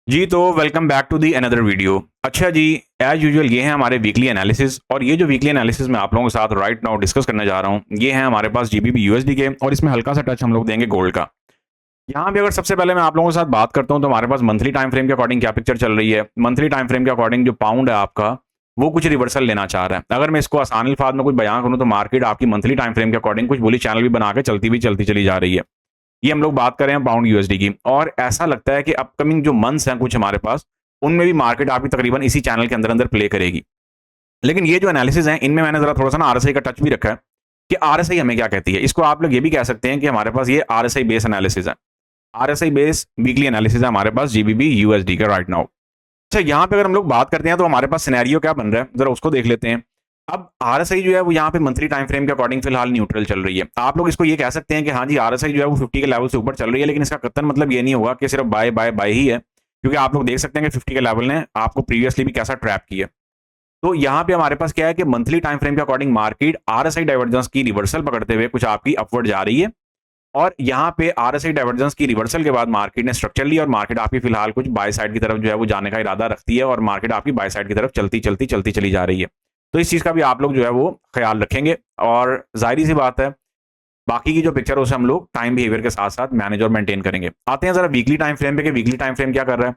जी तो welcome back to the another video. अच्छा जी, एज यूजुअल ये है हमारे वीकली एनालिसिस और ये जो वीकली एनालिसिस मैं आप लोगों के साथ राइट नाउ डिस्कस करने जा रहा हूँ ये है हमारे पास जीबीपी यूएसडी के और इसमें हल्का सा टच हम लोग देंगे गोल्ड का। यहाँ पे अगर सबसे पहले मैं आप लोगों के साथ बात करता हूँ तो हमारे पास मंथली टाइम फ्रेम के अकॉर्डिंग क्या पिक्चर चल रही है। मंथली टाइम फ्रेम के अकॉर्डिंग जो पाउंड है आपका वो कुछ रिवर्सल लेना चाह रहा है। अगर मैं इसको आसान अल्फाज में कुछ बयान करूँ तो मार्केट आपकी मंथली टाइम फ्रेम के अकॉर्डिंग कुछ बुलिश चैनल भी बना के चलती चली जा रही है। ये हम लोग बात कर रहे हैं पाउंड यूएसडी की और ऐसा लगता है कि अपकमिंग जो मंथ्स हैं कुछ हमारे पास उनमें भी मार्केट आपकी तकरीबन इसी चैनल के अंदर अंदर प्ले करेगी। लेकिन ये जो एनालिसिस है इनमें मैंने जरा थोड़ा सा ना आरएसआई का टच भी रखा है कि आरएसआई हमें क्या कहती है। इसको आप लोग ये भी कह सकते हैं कि हमारे पास ये आरएसआई बेस एनालिसिस है। आरएसआई बेस वीकली एनालिसिस है हमारे पास जीबीबी यूएसडी का राइट नाउ। अच्छा, यहाँ पे अगर हम लोग बात करते हैं तो हमारे पास सिनेरियो क्या बन रहा है जरा उसको देख लेते हैं। अब आरएसआई जो है वो यहाँ पे मंथली टाइम फ्रेम के अकॉर्डिंग फिलहाल न्यूट्रल चल रही है। आप लोग इसको ये कह सकते हैं कि हाँ जी आरएसआई जो है वो 50 के लेवल से ऊपर चल रही है, लेकिन इसका कतन मतलब ये नहीं होगा कि सिर्फ बाय बाय बाय ही है, क्योंकि आप लोग देख सकते हैं कि 50 के लेवल ने आपको प्रीवियसली भी कैसा ट्रैप किया। तो यहाँ पे हमारे पास क्या है कि मंथली टाइम फ्रेम के अकॉर्डिंग मार्केट आरएसआई डाइवर्जेंस की रिवर्सल पकड़ते हुए कुछ आपकी अपवर्ड जा रही है और यहाँ पे आरएसआई डाइवर्जेंस की रिवर्सल के बाद मार्केट ने स्ट्रक्चर लिया और मार्केट आपकी फिलहाल कुछ बाय साइड की तरफ जो है वो जाने का इरादा रखती है और मार्केट आपकी बाय साइड की तरफ चलती चली जा रही है। तो इस चीज़ का भी आप लोग जो है वो ख्याल रखेंगे और जाहिर सी बात है बाकी की जो पिक्चर है उसे हम लोग टाइम बिहेवियर के साथ साथ मैनेज और मेंटेन करेंगे। आते हैं जरा वीकली टाइम फ्रेम पे कि वीकली टाइम फ्रेम क्या कर रहा है।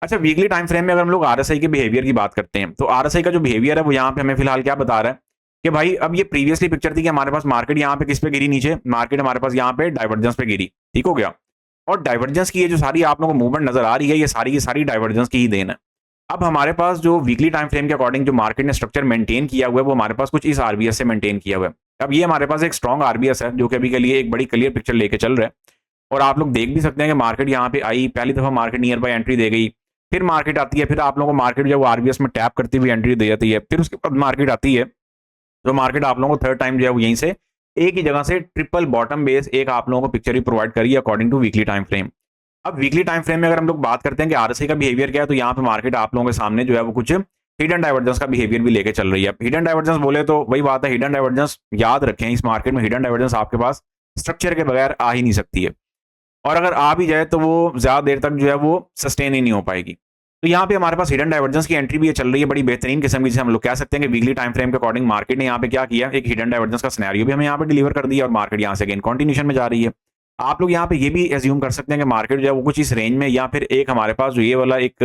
अच्छा, वीकली टाइम फ्रेम में अगर हम लोग आरएसआई के बिहेवियर की बात करते हैं तो आरएसआई का जो बिहेवियर है वो यहाँ पे हमें फिलहाल क्या बता रहा है कि भाई अब ये प्रीवियसली पिक्चर थी कि हमारे पास मार्केट यहाँ पे किस पे गिरी, नीचे मार्केट हमारे पास यहाँ पे डाइवर्जेंस पे गिरी, ठीक हो गया। और डाइवर्जेंस की ये जो सारी आप लोगों को मूवमेंट नजर आ रही है ये सारी की सारी डाइवर्जेंस की ही देन है। अब हमारे पास जो वीकली टाइम फ्रेम के अकॉर्डिंग जो मार्केट ने स्ट्रक्चर मेंटेन किया हुआ है वो हमारे पास कुछ इस आरबीएस से मेंटेन किया हुआ है। अब ये हमारे पास एक स्ट्रॉन्ग आरबीएस है जो कि अभी के लिए एक बड़ी क्लियर पिक्चर लेके चल रहा है और आप लोग देख भी सकते हैं कि मार्केट यहाँ पे आई, पहली दफा मार्केट नियर बाय एंट्री दे गई, फिर मार्केट आती है, फिर आप लोगों को मार्केट जो आरबीएस में टैप करती हुई एंट्री दे जाती है, फिर उसके बाद मार्केट आती है तो मार्केट आप लोगों को थर्ड टाइम जो है वो यहीं से एक ही जगह से ट्रिपल बॉटम बेस एक आप लोगों को पिक्चर ही प्रोवाइड करी according to weekly time frame. अब वीकली टाइम फ्रेम में अगर हम लोग बात करते हैं कि आरएसआई का बिहेवियर क्या है तो यहाँ पे मार्केट आप लोगों के सामने जो है वो कुछ हिडन डाइवर्जेंस का बिहेवियर भी लेके चल रही है। हिडन डाइवर्जेंस बोले तो वही बात है, हिडन डाइवर्जेंस याद रखें इस मार्केट में हिडन डाइवर्जेंस आपके पास स्ट्रक्चर के बगैर आ ही नहीं सकती है और अगर आ भी जाए तो वो ज्यादा देर तक जो है वो सस्टेन ही नहीं हो पाएगी। तो यहाँ पे हमारे पास हिडन डाइवर्जेंस की एंट्री भी चल रही है बड़ी बेहतरीन किस्म की, जिसे हम लोग कह सकते हैं कि वीकली टाइम फ्रेम के अकॉर्डिंग मार्केट ने यहाँ पे क्या किया, एक हिडन डाइवर्जेंस का सिनेरियो भी हमें यहाँ पे डिलीवर कर दिया और मार्केट यहाँ से अगेन कंटिन्यूएशन में जा रही है। आप लोग यहाँ पे ये भी एज्यूम कर सकते हैं कि मार्केट जो है वो कुछ इस रेंज में या फिर एक हमारे पास जो ये वाला एक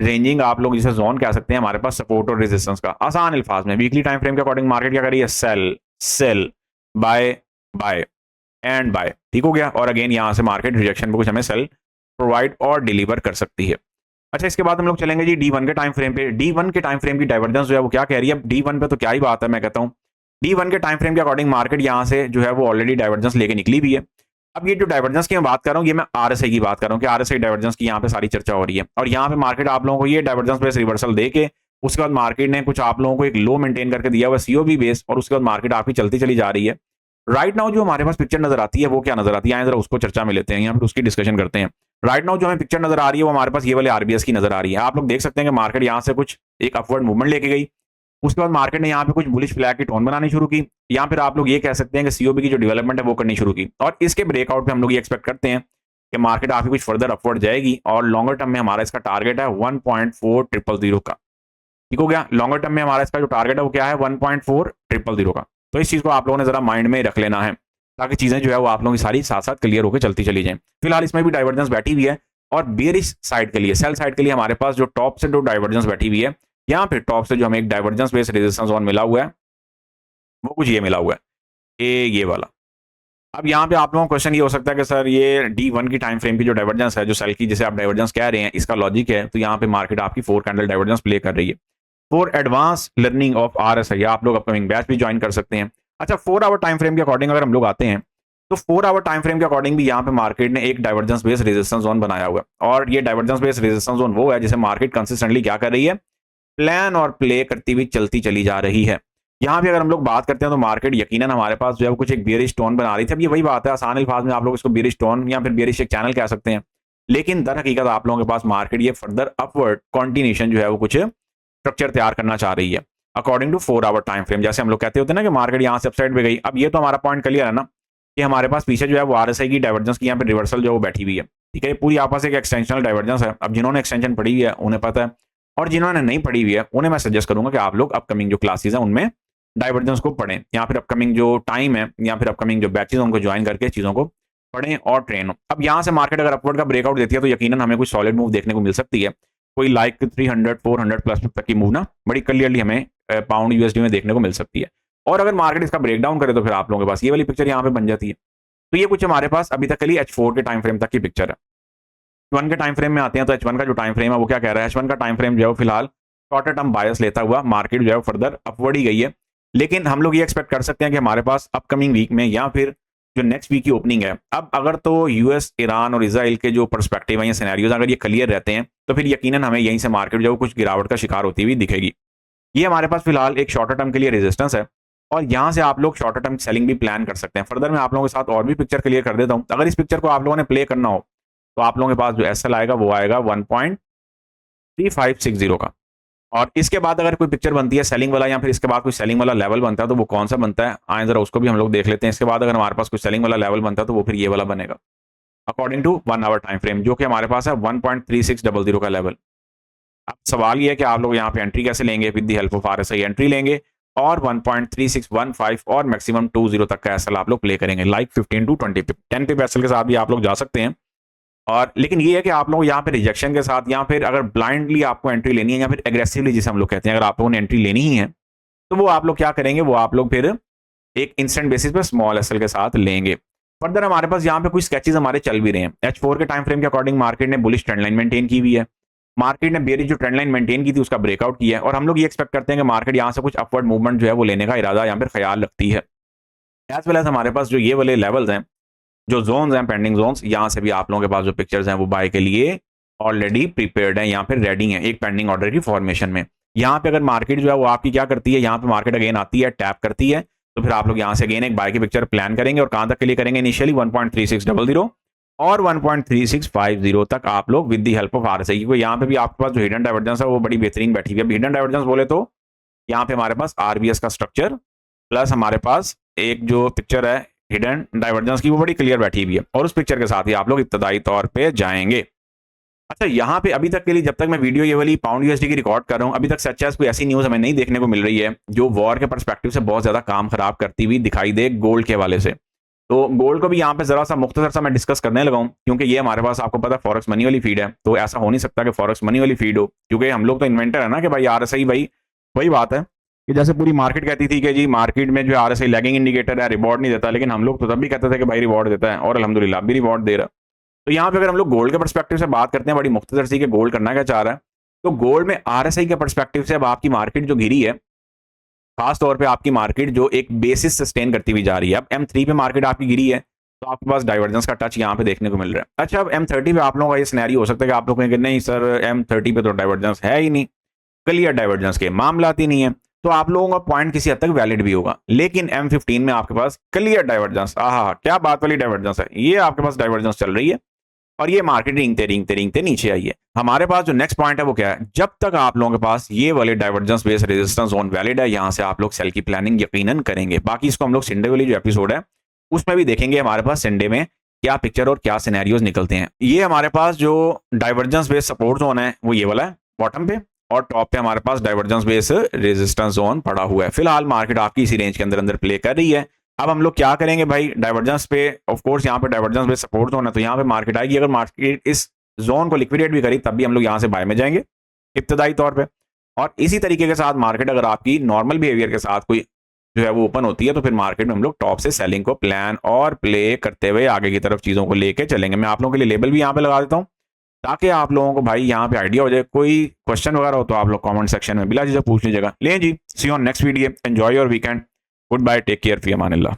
रेंजिंग आप लोग जिसे जोन कह सकते हैं हमारे पास सपोर्ट और रेजिस्टेंस का, आसान अल्फाज में वीकली टाइम फ्रेम के अकॉर्डिंग मार्केट क्या कर रही है, sell sell buy buy and buy, ठीक हो गया। और अगेन यहाँ से मार्केट रिजेक्शन पे कुछ हमें सेल प्रोवाइड और डिलीवर कर सकती है। अच्छा, इसके बाद हम लोग चलेंगे जी D1 के टाइम फ्रेम पे। D1 के टाइम फ्रेम की डाइवर्जेंस जो है वो क्या कह रही है। D1 पे तो क्या ही बात है, मैं कहता हूँ D1 के टाइम फ्रेम के अकॉर्डिंग मार्केट यहाँ से जो है वो ऑलरेडी डाइवर्जेंस लेके निकली भी है। अब ये जो डाइवर्जेंस की मैं बात कर रहा हूँ ये मैं आरएसआई की बात कर रहा हूँ कि आरएसआई डाइवर्जेंस की यहाँ पे सारी चर्चा हो रही है और यहाँ पे मार्केट आप लोगों को ये डाइवर्जेंस बेस रिवर्सल दे के उसके बाद मार्केट ने कुछ आप लोगों को एक लो मेंटेन करके दिया हुआ सीओबी बेस और उसके बाद मार्केट आपकी चलती चली जा रही है। राइट नाउ जो हमारे पास पिक्चर नजर आती है वो क्या नजर आती है, जरा उसको चर्चा में लेते हैं, यहाँ पर उसकी डिस्कशन करते हैं। राइट नाउ जो हमें पिक्चर नजर आ रही है वो हमारे पास ये वाले आरबीएस की नजर आ रही है। आप लोग देख सकते हैं कि मार्केट यहाँ से कुछ एक अपवर्ड मूवमेंट लेके गई, उसके बाद मार्केट ने यहाँ पे कुछ बुलिश फ्लैग की टोन बनानी शुरू की, या फिर आप लोग ये कह सकते हैं कि सीओबी की जो डेवलपमेंट है वो करनी शुरू की और इसके ब्रेकआउट पे हम लोग ये एक्सपेक्ट करते हैं कि मार्केट आपकी कुछ फर्दर अपवर्ड जाएगी और लॉन्गर टर्म में हमारा इसका टारगेट है 1.4000 का, ठीक हो गया। लॉन्गर टर्म में हमारा इसका जो टारगेट है वो क्या है, 1.4000 का। तो इस चीज को आप लोगों ने जरा माइंड में रख लेना है ताकि चीजें जो है वो आप लोगों की सारी साथ साथ क्लियर होकर चलती चली जाए। फिलहाल इसमें भी डाइवर्जेंस बैठी हुई है और बेरिश साइड के लिए, सेल साइड के लिए हमारे पास जो टॉप से जो डाइवर्जेंस बैठी हुई है, यहाँ पे टॉप से जो हमें एक डाइवर्जेंस बेस रेजिस्टेंस जोन मिला हुआ है वो कुछ ये मिला हुआ है, ये वाला। अब यहाँ पे आप लोगों का क्वेश्चन ये हो सकता है कि सर ये D1 की टाइम फ्रेम की जो डाइवर्जेंस है, जो सेल की जिसे आप डाइवर्जेंस कह रहे हैं, इसका लॉजिक है तो यहाँ पे मार्केट आपकी 4 कैंडल डाइवर्जेंस प्ले कर रही है। For advance learning of RSI आप लोग अपकमिंग बैच भी ज्वाइन कर सकते हैं। अच्छा, 4 आवर टाइम फ्रेम के अकॉर्डिंग अगर हम लोग आते हैं तो 4 आवर टाइम फ्रेम के अकॉर्डिंग भी यहाँ पे मार्केट ने एक डाइवर्जेंस बेस रेजिस्टेंस जोन बनाया हुआ है और ये डाइवर्जेंस बेस रेजिस्टेंस जोन वो है जिसे मार्केट कंसिस्टेंटली क्या कर रही है, प्लान और प्ले करती हुई चलती चली जा रही है। यहाँ पे अगर हम लोग बात करते हैं तो मार्केट यकीनन हमारे पास जो है कुछ एक बेरिश टोन बना रही थी। अब ये वही बात है, आसान अल्फाज में आप लोग इसको बेरिश टोन या फिर बेरिश एक चैनल कह सकते हैं, लेकिन दर हकीकत आप लोगों के पास मार्केट ये फर्दर अपवर्ड कॉन्टिन्यूशन जो है वो कुछ स्ट्रक्चर तैयार करना चाह रही है according to 4 hour time frame. जैसे हम लोग कहते होते हैं ना कि मार्केट यहाँ से अपसाइड पे गई। अब ये तो हमारा पॉइंट क्लियर है ना कि हमारे पास पीछे जो है वो आरएसआई की डाइवर्जेंस की यहाँ पे रिवर्सल जो है वो बैठी हुई है। ठीक है, पूरी आपस एक एक्सटेंशनल डाइवर्जेंस है। अब जिन्होंने एक्सटेंशन पढ़ी हुई है उन्हें पता है, और जिन्होंने नहीं पढ़ी हुई है उन्हें मैं सजेस्ट करूंगा कि आप लोग अपकमिंग जो क्लासेस हैं उनमें डाइवर्जेंस को पढ़ें, या फिर अपकमिंग जो टाइम है या फिर अपकमिंग जो बैचेज उनको ज्वाइन करके चीज़ों को पढ़ें और ट्रेन हो। अब यहाँ से मार्केट अगर अपवर्ड का ब्रेकआउट देती है तो यकीनन हमें कोई सॉलिड मूव देखने को मिल सकती है, कोई लाइक 300 400 प्लस तक की मूव ना बड़ी क्लियरली हमें पाउंड यूएसडी में देखने को मिल सकती है। और अगर मार्केट इसका ब्रेकडाउन करे तो फिर आप लोगों के पास ये वाली पिक्चर यहाँ पे बन जाती है। तो ये कुछ हमारे पास अभी तक के लिए H4 के टाइम फ्रेम तक की पिक्चर है। H1 के टाइम फ्रेम में आते हैं तो H1 का जो टाइम फ्रेम है वो क्या कह रहा है, H1 का टाइम फ्रेम जो है फिलहाल शॉर्टर टर्म बायस लेता हुआ मार्केट जो है फर्दर अपवर्ड ही गई है। लेकिन हम लोग ये एक्सपेक्ट कर सकते हैं कि हमारे पास अपकमिंग वीक में या फिर जो नेक्स्ट वीक की ओपनिंग है, अब अगर तो यूएस, ईरान और इसराइल के जो पर्सपेक्टिव है या सिनेरियोज अगर ये क्लियर रहते हैं तो फिर यकीनन हमें यहीं से मार्केट जो कुछ गिरावट का शिकार होती हुई दिखेगी। ये हमारे पास फिलहाल एक शॉर्टर टर्म के लिए रेजिस्टेंस है, और यहाँ से आप लोग शॉर्टर टर्म सेलिंग भी प्लान कर सकते हैं। फर्दर मैं आप लोगों के साथ और भी पिक्चर क्लियर कर देता हूँ। अगर इस पिक्चर को आप लोगों ने प्ले करना हो तो आप लोगों के पास जो एसएल आएगा वो आएगा 1.3560 का, और इसके बाद अगर कोई पिक्चर बनती है सेलिंग वाला या फिर इसके बाद कोई सेलिंग वाला लेवल बनता है तो वो कौन सा बनता है, आए जरा उसको भी हम लोग देख लेते हैं। इसके बाद अगर हमारे पास कोई सेलिंग वाला लेवल बनता है तो वो फिर ये वाला बनेगा according to 1 hour time frame, जो कि हमारे पास है 1.3600 का लेवल। अब सवाल ये है कि आप लोग यहाँ पे एंट्री कैसे लेंगे, with the help of RSI entry लेंगे और 1.3615 और मैक्सिमम 20 तक का एसएल आप लोग प्ले करेंगे, like 15 to 20 pip 10 pip SL के साथ भी आप लोग जा सकते हैं। और लेकिन ये है कि आप लोग यहाँ पे रिजेक्शन के साथ या फिर अगर ब्लाइंडली आपको एंट्री लेनी है या फिर एग्रेसिवली जिसे हम लोग कहते हैं, अगर आप लोगों ने एंट्री लेनी ही है तो वो आप लोग क्या करेंगे, वो आप लोग फिर एक इंस्टेंट बेसिस पे स्मॉल एसएल के साथ लेंगे। फर्दर हमारे पास यहाँ पे कुछ स्केचेस हमारे चल भी रहे हैं। H4 के टाइम फ्रेम के अकॉर्डिंग मार्केट ने बुलिश ट्रेंड लाइन मेंटेन की हुई है, मार्केट ने बेरिश जो ट्रेंड लाइन मेंटेन की थी उसका ब्रेकआउट किया है, और हम लोग ये एक्सपेक्ट करते हैं कि मार्केट यहाँ से कुछ अपवर्ड मूवमेंट जो है वो लेने का इरादा यहाँ पर ख्याल रखती है। एज वेल एज हमारे पास जो ये वाले लेवल्स हैं, जो जोन्स हैं, पेंडिंग जोन्स, यहाँ से भी आप लोगों के पास जो पिक्चर्स हैं वो बाय के लिए ऑलरेडी प्रिपेयर्ड हैं, यहाँ पे रेडी हैं एक पेंडिंग ऑर्डर की फॉर्मेशन में। यहाँ पे अगर मार्केट जो है वो आपकी क्या करती है, यहाँ पे मार्केट अगेन आती है, टैप करती है, तो फिर आप लोग यहाँ से अगेन एक बाय की पिक्चर प्लान करेंगे, और कहाँ तक के लिए करेंगे, इनिशियली 1.3600 और 1.3650 तक आप लोग with the help of RSI. क्योंकि यहाँ पे भी आपके पास जो हिडन डाइवर्जेंस है वो बड़ी बेहतरीन बैठी हुई है। हिडन डाइवर्जेंस बोले तो यहाँ पे हमारे पास आरबीएस का स्ट्रक्चर प्लस हमारे पास एक जो पिक्चर है हिडन डाइवर्जेंस की वो बड़ी क्लियर बैठी हुई है, और उस पिक्चर के साथ ही आप लोग इब्तदाई तौर पे जाएंगे। अच्छा, यहाँ पे अभी तक के लिए जब तक मैं वीडियो ये वाली पाउंड यूएसडी की रिकॉर्ड कर रहा हूँ, अभी तक सच है कोई ऐसी न्यूज़ हमें नहीं देखने को मिल रही है जो वॉर के पर्सपेक्टिव से बहुत ज़्यादा काम खराब करती हुई दिखाई दे गोल्ड के हवाले से। तो गोल्ड को भी यहाँ पे ज़रा सा मुख्तसर सा मैं डिस्कस करने लगा हूँ, क्योंकि ये हमारे पास आपको पता है फॉरेक्स मनी वाली फीड है, तो ऐसा हो नहीं सकता कि फॉरेक्स मनी वाली फीड हो, क्योंकि हम लोग तो इन्वेंटर है ना कि भाई आरएसआई, भाई वही बात है कि जैसे पूरी मार्केट कहती थी कि जी मार्केट में जो आरएसआई लैगिंग इंडिकेटर है, रिवॉर्ड नहीं देता, लेकिन हम लोग तो तब भी कहते थे कि भाई रिवॉर्ड देता है, और अल्हम्दुलिल्लाह भी रिवॉर्ड दे रहा। तो यहाँ पे अगर हम लोग गोल्ड के पर्सपेक्टिव से बात करते हैं बड़ी मुख्तसर सी कि गोल्ड करना क्या चाह रहा है, तो गोल्ड में आरएसआई के पर्सपेक्टिव से अब आपकी मार्केट जो गिरी है, खास तौर पे आपकी मार्केट जो एक बेसिस सस्टेन करती हुई जा रही है। अब M3 पे मार्केट आपकी गिरी है तो आपके पास डाइवर्जेंस का टच यहाँ पे देखने को मिल रहा है। अच्छा, अब M30 पे आप लोगों का ये सिनेरियो हो सकता है कि आप लोग कहेंगे नहीं सर M30 पे तो डाइवर्जेंस है ही नहीं, क्लियर डाइवर्जेंस के मामला ही नहीं है, तो आप लोगों का पॉइंट किसी हद तक वैलिड भी होगा। लेकिन M15 में आपके पास क्लियर डाइवर्जेंस, आहा क्या बात वाली डाइवर्जेंस है, ये आपके पास डाइवर्जेंस चल रही है और ये मार्केट रेंगते नीचे आई है। हमारे पास जो नेक्स्ट पॉइंट है वो क्या है, जब तक आप लोगों के पास ये वाले divergence based resistance zone valid है, यहाँ से आप लोग सेल की प्लानिंग यकीनन करेंगे। बाकी इसको हम लोग संडे वाली जो एपिसोड है उसमें भी देखेंगे हमारे पास संडे में क्या पिक्चर और क्या सिनेरियोज निकलते हैं। ये हमारे पास जो डाइवर्जेंस बेस्ड सपोर्ट जोन है वो ये वाला है बॉटम पे, और टॉप पे हमारे पास डाइवर्जेंस बेस्ड रेजिस्टेंस जोन पड़ा हुआ है। फिलहाल मार्केट आपकी इसी रेंज के अंदर प्ले कर रही है। अब हम लोग क्या करेंगे भाई, डाइवर्जेंस पे ऑफ कोर्स यहाँ पे डाइवर्जेंस पे सपोर्ट जोन है तो यहाँ पे मार्केट आएगी। अगर मार्केट इस जोन को लिक्विडेट भी करी तब भी हम लोग यहाँ से बाय में जाएंगे इब्तदाई तौर पे। और इसी तरीके के साथ मार्केट अगर आपकी नॉर्मल बिहेवियर के साथ कोई जो है वो ओपन होती है तो फिर मार्केट में हम लोग टॉप से सेलिंग को प्लान और प्ले करते हुए आगे की तरफ चीज़ों को लेके चलेंगे। मैं आप लोगों के लिए लेबल भी यहाँ पे लगा देता हूँ ताकि आप लोगों को भाई यहाँ पे आइडिया हो जाए। कोई क्वेश्चन वगैरह हो तो आप लोग कमेंट सेक्शन में बिला चीज़ें पूछ लीजिएगा। लें जी, see on next video, enjoy your weekend, good bye, take care, फी अमान अल्लाह।